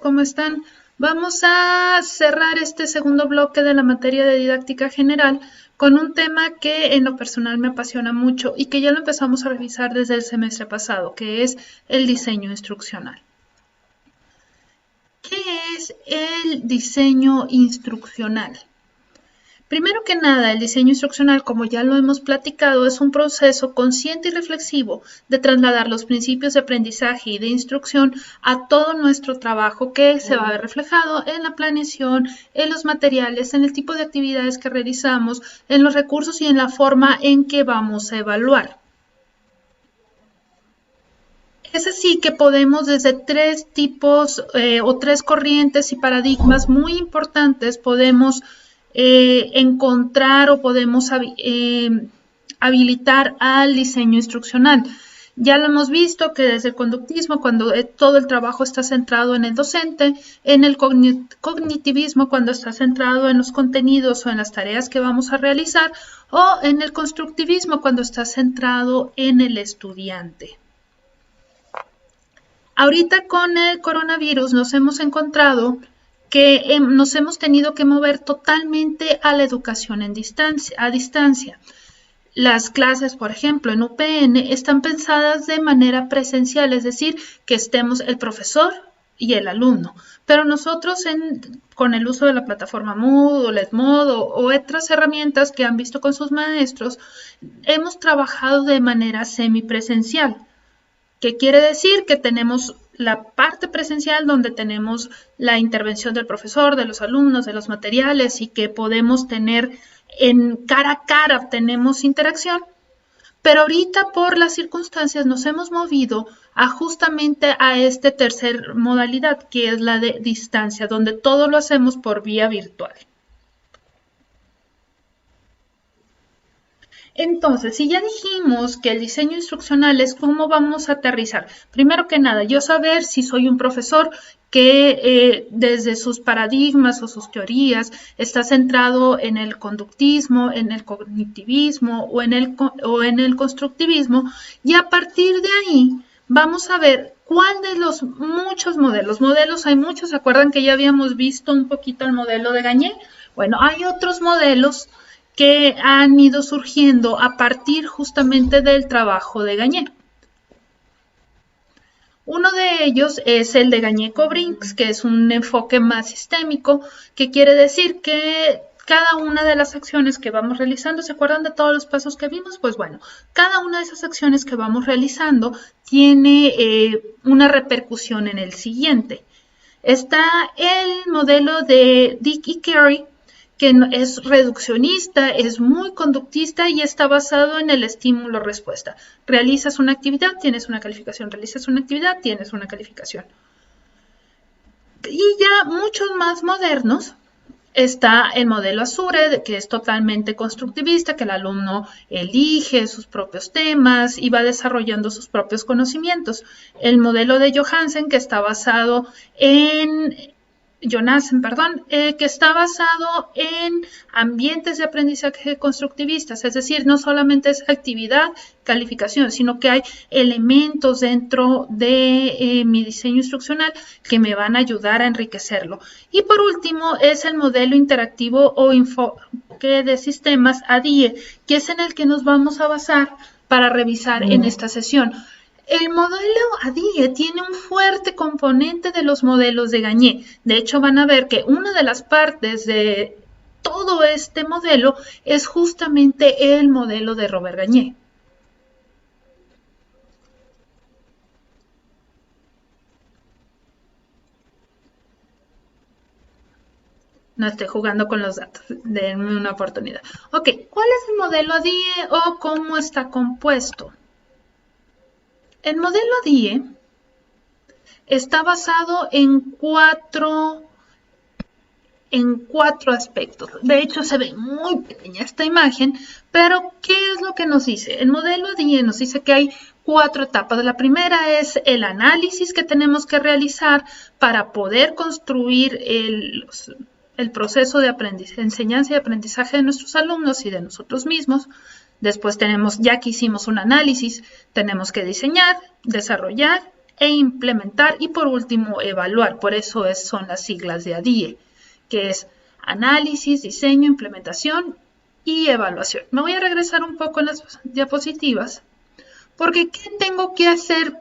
¿cómo están? Vamos a cerrar este segundo bloque de la materia de didáctica general con un tema que en lo personal me apasiona mucho y que ya lo empezamos a revisar desde el semestre pasado, que es el diseño instruccional. ¿Qué es el diseño instruccional? Primero que nada, el diseño instruccional, como ya lo hemos platicado, es un proceso consciente y reflexivo de trasladar los principios de aprendizaje y de instrucción a todo nuestro trabajo que se va a ver reflejado en la planeación, en los materiales, en el tipo de actividades que realizamos, en los recursos y en la forma en que vamos a evaluar. Es así que podemos desde tres tipos o tres corrientes y paradigmas muy importantes podemos encontrar o podemos habilitar al diseño instruccional. Ya lo hemos visto que desde el conductismo, cuando todo el trabajo está centrado en el docente, en el cognitivismo, cuando está centrado en los contenidos o en las tareas que vamos a realizar, o en el constructivismo, cuando está centrado en el estudiante. Ahorita con el coronavirus nos hemos encontrado que nos hemos tenido que mover totalmente a la educación a distancia. Las clases, por ejemplo, en UPN están pensadas de manera presencial, es decir, que estemos el profesor y el alumno. Pero nosotros con el uso de la plataforma Moodle, Edmodo o otras herramientas que han visto con sus maestros, hemos trabajado de manera semipresencial. ¿Qué quiere decir? Que tenemos la parte presencial donde tenemos la intervención del profesor, de los alumnos, de los materiales y que podemos tener en cara a cara, tenemos interacción. Pero ahorita por las circunstancias nos hemos movido justamente a esta tercera modalidad, que es la de distancia, donde todo lo hacemos por vía virtual. Entonces, si ya dijimos que el diseño instruccional es cómo vamos a aterrizar, primero que nada, yo saber si soy un profesor que desde sus paradigmas o sus teorías está centrado en el conductismo, en el cognitivismo o en el constructivismo, y a partir de ahí vamos a ver cuál de los muchos modelos hay muchos. ¿Se acuerdan que ya habíamos visto un poquito el modelo de Gagné? Bueno, hay otros modelos que han ido surgiendo a partir justamente del trabajo de Gagné. Uno de ellos es el de Gagné-Cobrins, que es un enfoque más sistémico, que quiere decir que cada una de las acciones que vamos realizando, ¿se acuerdan de todos los pasos que vimos? Pues bueno, cada una de esas acciones que vamos realizando tiene una repercusión en el siguiente. Está el modelo de Dick y Carey, que es reduccionista, es muy conductista y está basado en el estímulo-respuesta. Realizas una actividad, tienes una calificación. Realizas una actividad, tienes una calificación. Y ya muchos más modernos está el modelo Azure, que es totalmente constructivista, que el alumno elige sus propios temas y va desarrollando sus propios conocimientos. El modelo de Johansen, que está basado que está basado en ambientes de aprendizaje constructivistas, es decir, no solamente es actividad, calificación, sino que hay elementos dentro de mi diseño instruccional que me van a ayudar a enriquecerlo. Y por último es el modelo interactivo o enfoque de sistemas ADIE, que es en el que nos vamos a basar para revisar en esta sesión. El modelo ADIE tiene un fuerte componente de los modelos de Gagné. De hecho, van a ver que una de las partes de todo este modelo es justamente el modelo de Robert Gagné. No estoy jugando con los datos, denme una oportunidad. Ok, ¿cuál es el modelo ADIE o cómo está compuesto? El modelo ADIE está basado en cuatro aspectos. De hecho, se ve muy pequeña esta imagen, pero ¿qué es lo que nos dice? El modelo ADIE nos dice que hay 4 etapas. La primera es el análisis que tenemos que realizar para poder construir el proceso de enseñanza y aprendizaje de nuestros alumnos y de nosotros mismos. Después tenemos, ya que hicimos un análisis, tenemos que diseñar, desarrollar e implementar y por último evaluar. Por eso son las siglas de ADIE, que es análisis, diseño, implementación y evaluación. Me voy a regresar un poco en las diapositivas porque ¿qué tengo que hacer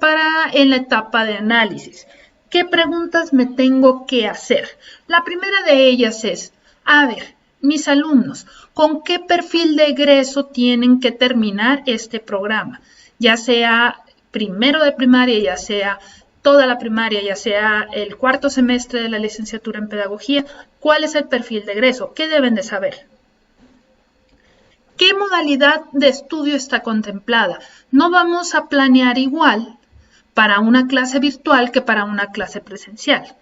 en la etapa de análisis? ¿Qué preguntas me tengo que hacer? La primera de ellas es, a ver, mis alumnos, ¿con qué perfil de egreso tienen que terminar este programa? Ya sea primero de primaria, ya sea toda la primaria, ya sea el cuarto semestre de la licenciatura en pedagogía, ¿cuál es el perfil de egreso? ¿Qué deben de saber? ¿Qué modalidad de estudio está contemplada? No vamos a planear igual para una clase virtual que para una clase presencial.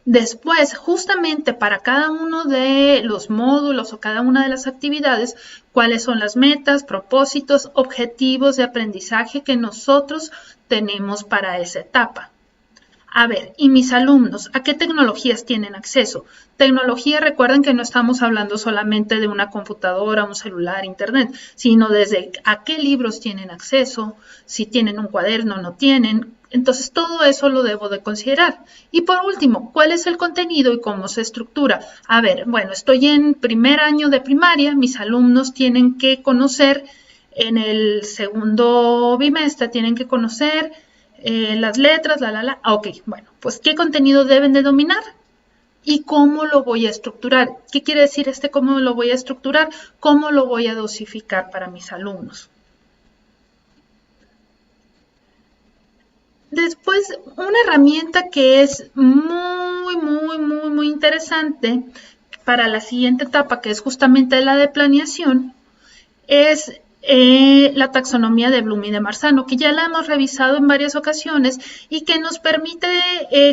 Después, justamente para cada uno de los módulos o cada una de las actividades, cuáles son las metas, propósitos, objetivos de aprendizaje que nosotros tenemos para esa etapa. A ver, ¿y mis alumnos a qué tecnologías tienen acceso? Tecnología, recuerden que no estamos hablando solamente de una computadora, un celular, internet, sino desde a qué libros tienen acceso, si tienen un cuaderno o no tienen. Entonces, todo eso lo debo de considerar. Y por último, ¿cuál es el contenido y cómo se estructura? A ver, bueno, estoy en primer año de primaria, mis alumnos tienen que conocer, en el segundo bimestre tienen que conocer las letras, Ok, bueno, pues ¿qué contenido deben de dominar? ¿Y cómo lo voy a estructurar? ¿Qué quiere decir cómo lo voy a estructurar? ¿Cómo lo voy a dosificar para mis alumnos? Después, una herramienta que es muy interesante para la siguiente etapa, que es justamente la de planeación, es la taxonomía de Bloom y de Marzano, que ya la hemos revisado en varias ocasiones y que nos permite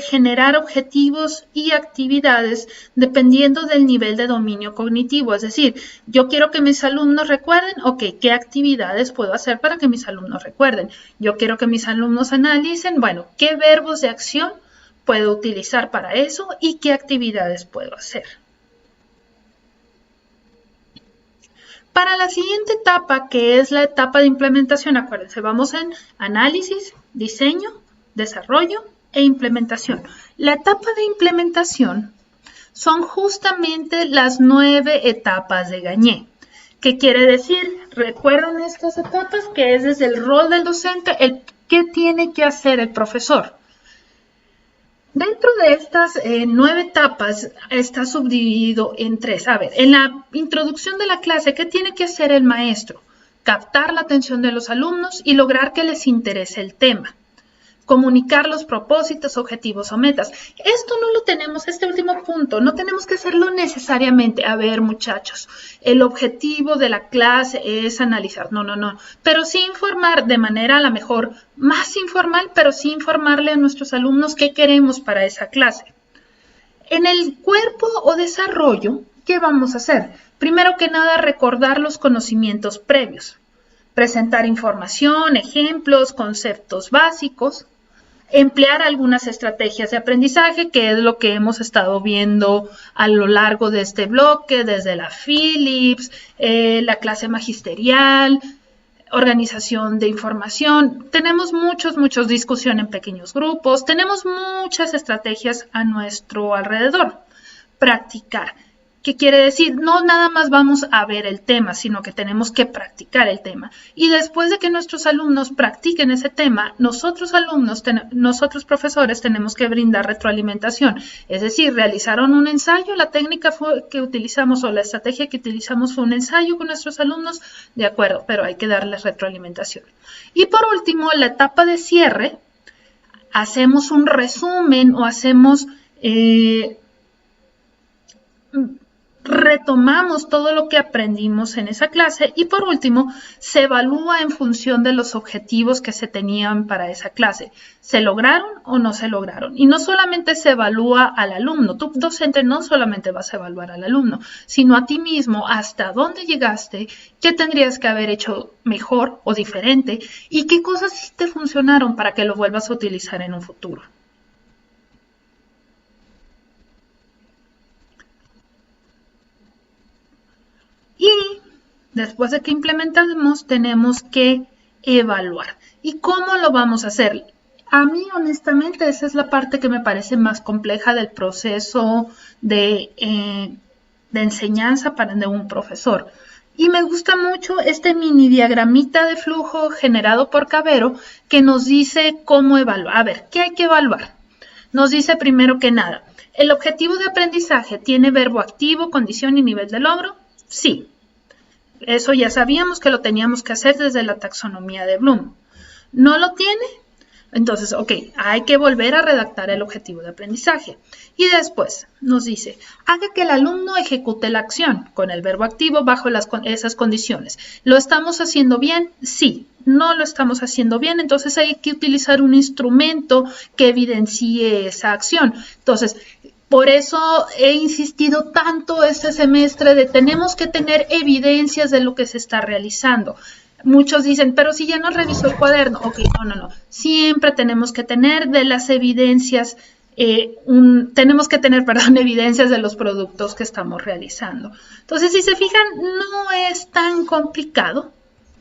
generar objetivos y actividades dependiendo del nivel de dominio cognitivo. Es decir, yo quiero que mis alumnos recuerden, ok, ¿qué actividades puedo hacer para que mis alumnos recuerden? Yo quiero que mis alumnos analicen, bueno, ¿qué verbos de acción puedo utilizar para eso y qué actividades puedo hacer? Para la siguiente etapa, que es la etapa de implementación, acuérdense, vamos en análisis, diseño, desarrollo e implementación. La etapa de implementación son justamente las 9 etapas de Gagné. ¿Qué quiere decir? Recuerden estas etapas, que es desde el rol del docente, qué tiene que hacer el profesor. Dentro de estas 9 etapas está subdividido en 3. A ver, en la introducción de la clase, ¿qué tiene que hacer el maestro? Captar la atención de los alumnos y lograr que les interese el tema. Comunicar los propósitos, objetivos o metas. Esto no lo tenemos, este último punto, no tenemos que hacerlo necesariamente. A ver, muchachos, el objetivo de la clase es analizar. No. Pero sí informar de manera a lo mejor más informal, pero sí informarle a nuestros alumnos qué queremos para esa clase. En el cuerpo o desarrollo, ¿qué vamos a hacer? Primero que nada, recordar los conocimientos previos. Presentar información, ejemplos, conceptos básicos. Emplear algunas estrategias de aprendizaje, que es lo que hemos estado viendo a lo largo de este bloque, desde la Phillips, la clase magisterial, organización de información. Tenemos muchos discusión en pequeños grupos, tenemos muchas estrategias a nuestro alrededor. Practicar. ¿Qué quiere decir? No nada más vamos a ver el tema, sino que tenemos que practicar el tema. Y después de que nuestros alumnos practiquen ese tema, nosotros profesores tenemos que brindar retroalimentación. Es decir, realizaron un ensayo, la técnica que utilizamos o la estrategia que utilizamos fue un ensayo con nuestros alumnos, de acuerdo, pero hay que darles retroalimentación. Y por último, la etapa de cierre, hacemos un resumen o hacemos... retomamos todo lo que aprendimos en esa clase y por último se evalúa en función de los objetivos que se tenían para esa clase. ¿Se lograron o no se lograron? Y no solamente se evalúa al alumno, tú docente no solamente vas a evaluar al alumno, sino a ti mismo, hasta dónde llegaste, qué tendrías que haber hecho mejor o diferente y qué cosas sí te funcionaron para que lo vuelvas a utilizar en un futuro. Y después de que implementamos, tenemos que evaluar. ¿Y cómo lo vamos a hacer? A mí, honestamente, esa es la parte que me parece más compleja del proceso de enseñanza de un profesor. Y me gusta mucho este mini diagramita de flujo generado por Cavero que nos dice cómo evaluar. A ver, ¿qué hay que evaluar? Nos dice primero que nada, ¿el objetivo de aprendizaje tiene verbo activo, condición y nivel de logro? Sí. Eso ya sabíamos que lo teníamos que hacer desde la taxonomía de Bloom. ¿No lo tiene? Entonces, ok, hay que volver a redactar el objetivo de aprendizaje. Y después nos dice, haga que el alumno ejecute la acción con el verbo activo bajo esas condiciones. ¿Lo estamos haciendo bien? Sí. No lo estamos haciendo bien, entonces hay que utilizar un instrumento que evidencie esa acción. Entonces, por eso he insistido tanto este semestre de tenemos que tener evidencias de lo que se está realizando. Muchos dicen, pero si ya no revisó el cuaderno. Ok, no. Siempre tenemos que tener de las evidencias, evidencias de los productos que estamos realizando. Entonces, si se fijan, no es tan complicado.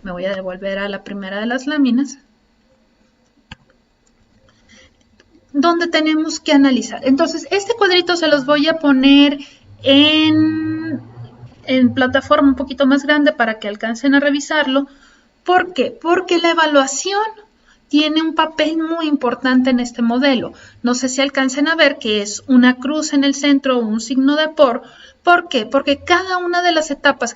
Me voy a devolver a la primera de las láminas, donde tenemos que analizar. Entonces, este cuadrito se los voy a poner en plataforma un poquito más grande para que alcancen a revisarlo. ¿Por qué? Porque la evaluación tiene un papel muy importante en este modelo. No sé si alcancen a ver que es una cruz en el centro o un signo de por. ¿Por qué? Porque cada una de las etapas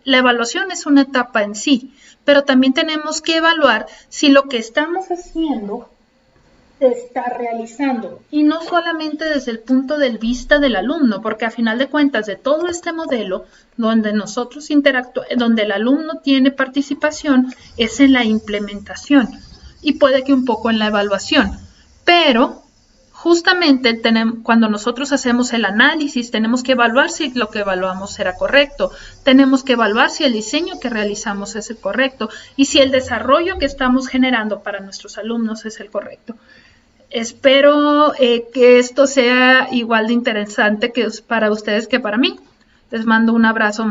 la evaluación es una etapa en sí, pero también tenemos que evaluar si lo que estamos haciendo se está realizando, y no solamente desde el punto de vista del alumno, porque a final de cuentas de todo este modelo donde nosotros donde el alumno tiene participación es en la implementación y puede que un poco en la evaluación, pero justamente cuando nosotros hacemos el análisis tenemos que evaluar si lo que evaluamos será correcto, tenemos que evaluar si el diseño que realizamos es el correcto y si el desarrollo que estamos generando para nuestros alumnos es el correcto. Espero que esto sea igual de interesante para ustedes que para mí. Les mando un abrazo.